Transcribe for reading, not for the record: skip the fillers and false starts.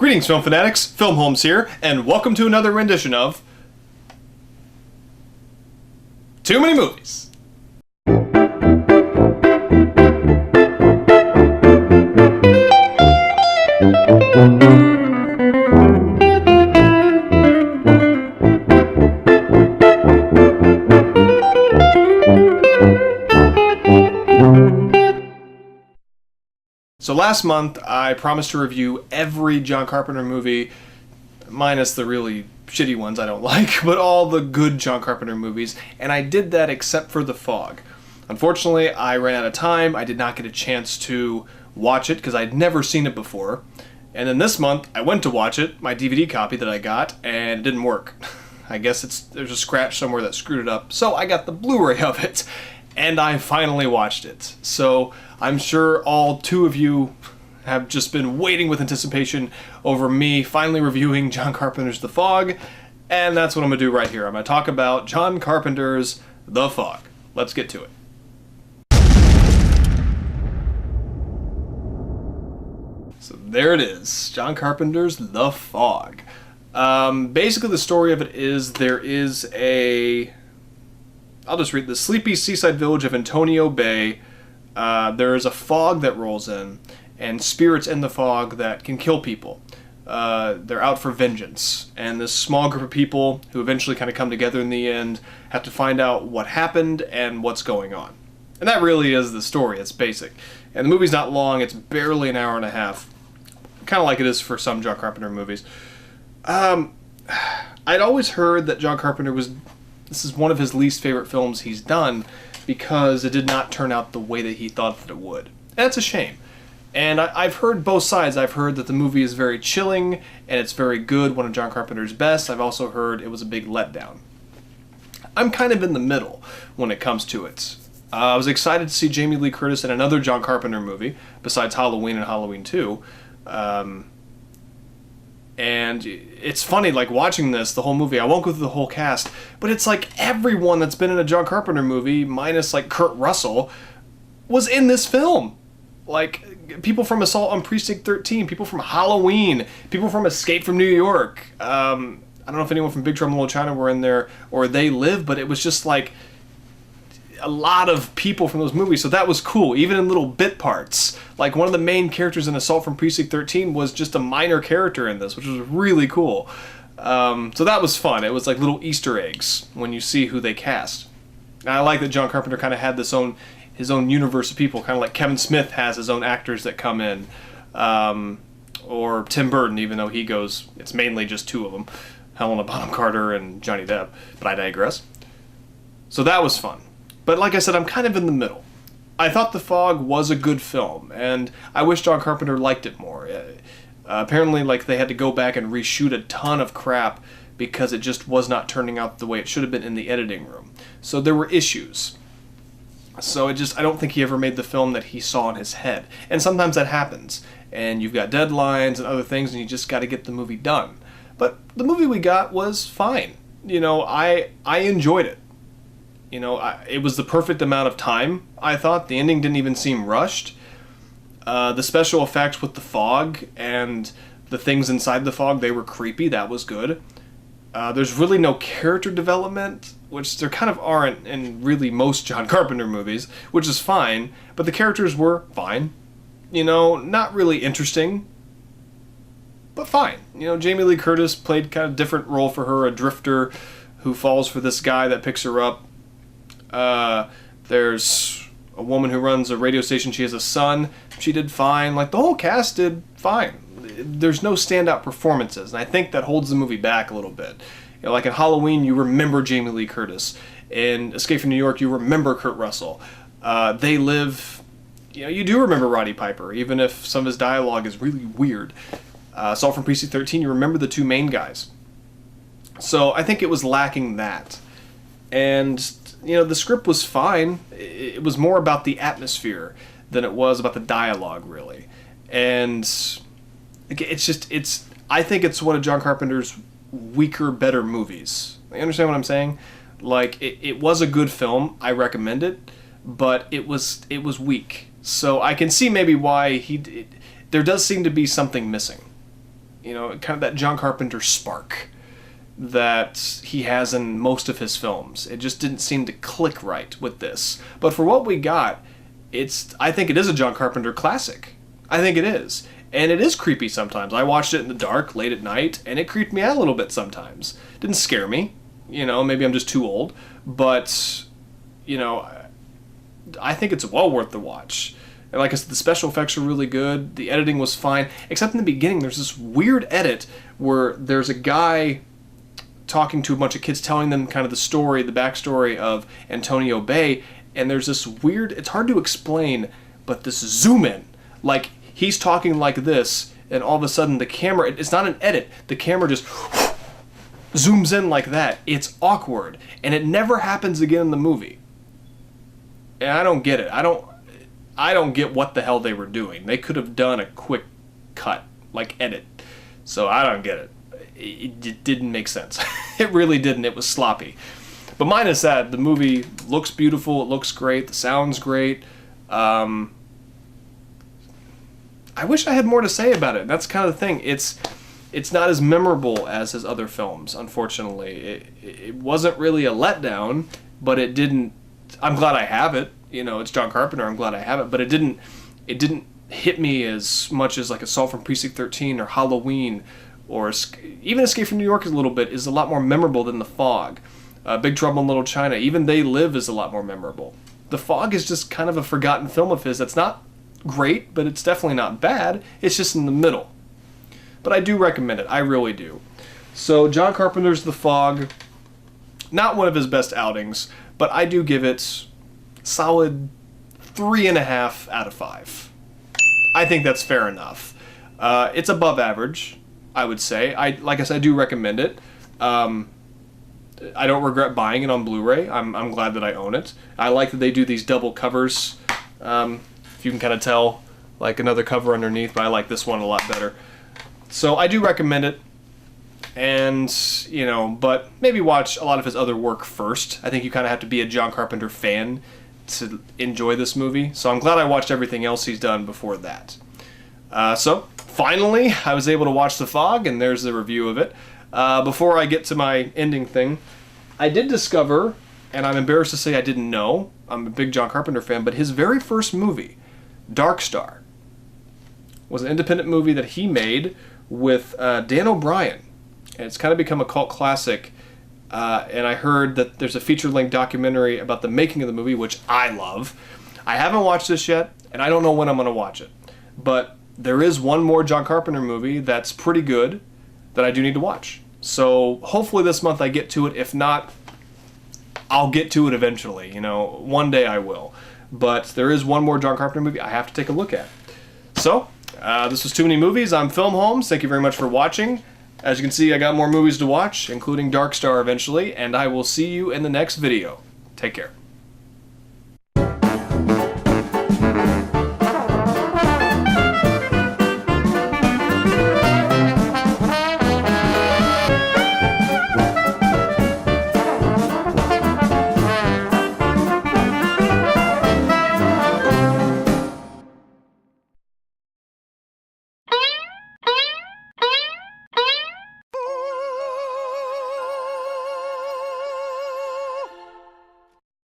Greetings, film fanatics. Filmholmes here, and welcome to another rendition of Too Many Movies. So last month, I promised to review every John Carpenter movie, minus the really shitty ones I don't like, but all the good John Carpenter movies, and I did that except for The Fog. Unfortunately, I ran out of time. I did not get a chance to watch it because I'd never seen it before. And then this month, I went to watch it, my DVD copy that I got, and it didn't work. I guess there's a scratch somewhere that screwed it up, so I got the Blu-ray of it. And I finally watched it. So I'm sure all two of you have just been waiting with anticipation over me finally reviewing John Carpenter's The Fog, and that's what I'm going to do right here. I'm going to talk about John Carpenter's The Fog. Let's get to it. So there it is, John Carpenter's The Fog. Basically the story of it is there is I'll just read the sleepy seaside village of Antonio Bay. There is a fog that rolls in, and spirits in the fog that can kill people. They're out for vengeance, and this small group of people who eventually kind of come together in the end have to find out what happened and what's going on. And that really is the story. It's basic. And the movie's not long. It's barely an hour and a half. Kind of like it is for some John Carpenter movies. I'd always heard that John Carpenter this is one of his least favorite films he's done because it did not turn out the way that he thought that it would. And that's a shame. And I've heard both sides. I've heard that the movie is very chilling and it's very good, one of John Carpenter's best. I've also heard it was a big letdown. I'm kind of in the middle when it comes to it. I was excited to see Jamie Lee Curtis in another John Carpenter movie, besides Halloween and Halloween 2. And it's funny, like, watching the whole movie, I won't go through the whole cast, but it's like everyone that's been in a John Carpenter movie, minus, like, Kurt Russell, was in this film. Like, people from Assault on Precinct 13, people from Halloween, people from Escape from New York. I don't know if anyone from Big Trouble in Little China were in there, or They Live, but it was just, like, a lot of people from those movies, so that was cool, even in little bit parts. Like, one of the main characters in Assault from Precinct 13 was just a minor character in this, which was really cool. So that was fun. It was like little Easter eggs when you see who they cast. And I like that John Carpenter kind of had his own universe of people, kind of like Kevin Smith has his own actors that come in. Or Tim Burton, even though it's mainly just two of them, Helena Bonham Carter and Johnny Depp, but I digress. So that was fun. But like I said, I'm kind of in the middle. I thought The Fog was a good film, and I wish John Carpenter liked it more. Apparently, like, they had to go back and reshoot a ton of crap because it just was not turning out the way it should have been in the editing room. So there were issues. So I don't think he ever made the film that he saw in his head. And sometimes that happens. And you've got deadlines and other things, and you just got to get the movie done. But the movie we got was fine. You know, I enjoyed it. You know, it was the perfect amount of time, I thought. The ending didn't even seem rushed. The special effects with the fog and the things inside the fog, they were creepy. That was good. There's really no character development, which there kind of aren't in really most John Carpenter movies, which is fine. But the characters were fine. You know, not really interesting, but fine. You know, Jamie Lee Curtis played kind of a different role for her, a drifter who falls for this guy that picks her up. There's a woman who runs a radio station. She has a son. She did fine. Like, the whole cast did fine. There's no standout performances, and I think that holds the movie back a little bit. You know, like in Halloween, you remember Jamie Lee Curtis. In Escape from New York, you remember Kurt Russell. They Live, you know, you do remember Roddy Piper, even if some of his dialogue is really weird. Assault from Precinct 13, you remember the two main guys. So I think it was lacking that. And you know, the script was fine. It was more about the atmosphere than it was about the dialogue, really. And I think it's one of John Carpenter's weaker, better movies. You understand what I'm saying? Like, it was a good film. I recommend it, but it was weak. So I can see maybe why there does seem to be something missing. You know, kind of that John Carpenter spark that he has in most of his films. It just didn't seem to click right with this. But for what we got, I think it is a John Carpenter classic. I think it is. And it is creepy sometimes. I watched it in the dark, late at night, and it creeped me out a little bit sometimes. Didn't scare me. You know, maybe I'm just too old. But, you know, I think it's well worth the watch. And like I said, the special effects are really good. The editing was fine. Except in the beginning, there's this weird edit where there's a guy talking to a bunch of kids, telling them kind of the story, the backstory of Antonio Bay, and there's this weird, it's hard to explain, but this zoom in. Like, he's talking like this, and all of a sudden the camera, it's not an edit, the camera just zooms in like that. It's awkward, and it never happens again in the movie. And I don't get it. I don't get what the hell they were doing. They could have done a quick cut, like edit. So I don't get it. It didn't make sense. It really didn't. It was sloppy. But minus that, the movie looks beautiful. It looks great. The sound's great. I wish I had more to say about it. That's kind of the thing. It's not as memorable as his other films, unfortunately. It wasn't really a letdown, but it didn't... I'm glad I have it. You know, it's John Carpenter. I'm glad I have it. But it didn't hit me as much as like Assault from Precinct 13 or Halloween, or even Escape from New York is a lot more memorable than The Fog. Big Trouble in Little China, even They Live is a lot more memorable. The Fog is just kind of a forgotten film of his that's not great, but it's definitely not bad. It's just in the middle. But I do recommend it. I really do. So John Carpenter's The Fog, not one of his best outings, but I do give it solid 3.5 out of 5. I think that's fair enough. It's above average, I would say. Like I said, I do recommend it. I don't regret buying it on Blu-ray. I'm glad that I own it. I like that they do these double covers. If you can kind of tell, like another cover underneath, but I like this one a lot better. So I do recommend it. And, you know, but maybe watch a lot of his other work first. I think you kind of have to be a John Carpenter fan to enjoy this movie. So I'm glad I watched everything else he's done before that. So finally, I was able to watch The Fog, and there's the review of it. Before I get to my ending thing, I did discover, and I'm embarrassed to say I didn't know, I'm a big John Carpenter fan, but his very first movie, Dark Star, was an independent movie that he made with Dan O'Brien. And it's kind of become a cult classic. And I heard that there's a feature-length documentary about the making of the movie, which I love. I haven't watched this yet, and I don't know when I'm going to watch it. But there is one more John Carpenter movie that's pretty good that I do need to watch. So hopefully this month I get to it. If not, I'll get to it eventually. You know, one day I will. But there is one more John Carpenter movie I have to take a look at. So, this was Too Many Movies. I'm Filmholmes. Thank you very much for watching. As you can see, I got more movies to watch, including Dark Star eventually, and I will see you in the next video. Take care.